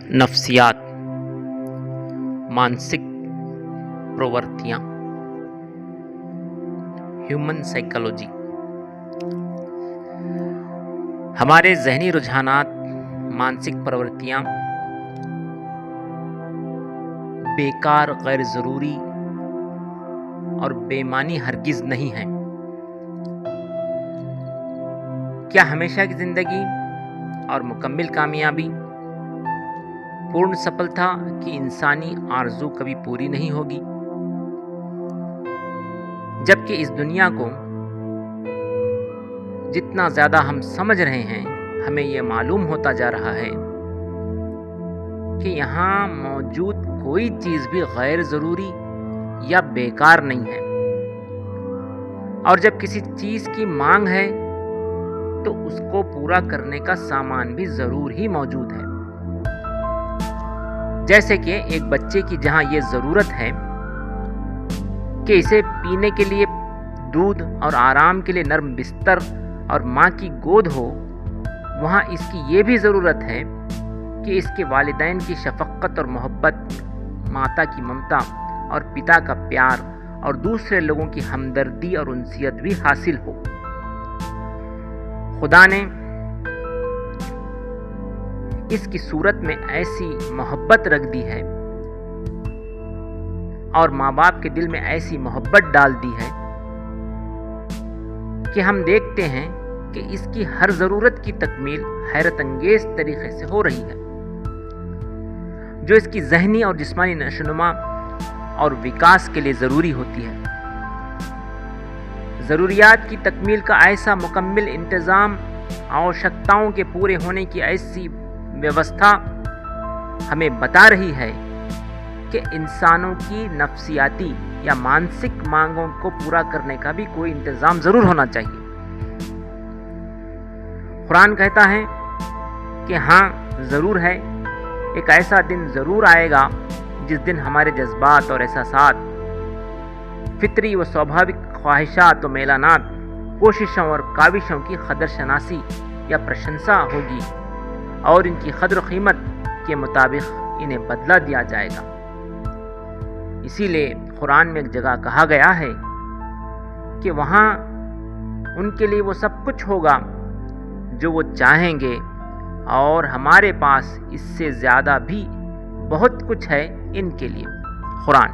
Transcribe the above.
नफ्सियात, मानसिक प्रवृत्तियाँ, human psychology. हमारे जहनी रुझानात, मानसिक प्रवृत्तियाँ बेकार, गैर ज़रूरी और बेमानी हरगिज़ नहीं हैं। क्या हमेशा की ज़िंदगी और मुकम्मल कामयाबी, पूर्ण सफलता की इंसानी आरज़ू कभी पूरी नहीं होगी? जबकि इस दुनिया को जितना ज़्यादा हम समझ रहे हैं, हमें यह मालूम होता जा रहा है कि यहाँ मौजूद कोई चीज़ भी गैर ज़रूरी या बेकार नहीं है। और जब किसी चीज़ की मांग है तो उसको पूरा करने का सामान भी ज़रूर ही मौजूद है। जैसे कि एक बच्चे की जहाँ ये ज़रूरत है कि इसे पीने के लिए दूध और आराम के लिए नर्म बिस्तर और माँ की गोद हो, वहाँ इसकी ये भी ज़रूरत है कि इसके वालिदैन की शफ़क़त और मोहब्बत, माता की ममता और पिता का प्यार और दूसरे लोगों की हमदर्दी और उनसियत भी हासिल हो। खुदा ने इसकी सूरत में ऐसी मोहब्बत रख दी है और माँ बाप के दिल में ऐसी मोहब्बत डाल दी है कि हम देखते हैं कि इसकी हर ज़रूरत की तकमील हैरत अंगेज तरीके से हो रही है, जो इसकी ज़हनी और जिस्मानी नशोनुमा और विकास के लिए ज़रूरी होती है। ज़रूरियात की तकमील का ऐसा मुकम्मल इंतज़ाम, आवश्यकताओं के पूरे होने की ऐसी व्यवस्था हमें बता रही है कि इंसानों की नफ्सियाती या मानसिक मांगों को पूरा करने का भी कोई इंतज़ाम ज़रूर होना चाहिए। कुरान कहता है कि हाँ, ज़रूर है, एक ऐसा दिन ज़रूर आएगा जिस दिन हमारे जज्बात और एहसासात, फितरी व स्वाभाविक ख्वाहिशात व मेलानात, कोशिशों और काविशों की कदर शनासी या प्रशंसा होगी और इनकी कदर कीमत के मुताबिक इन्हें बदला दिया जाएगा। इसीलिए कुरान में एक जगह कहा गया है कि वहाँ उनके लिए वो सब कुछ होगा जो वो चाहेंगे और हमारे पास इससे ज़्यादा भी बहुत कुछ है इनके लिए। कुरान।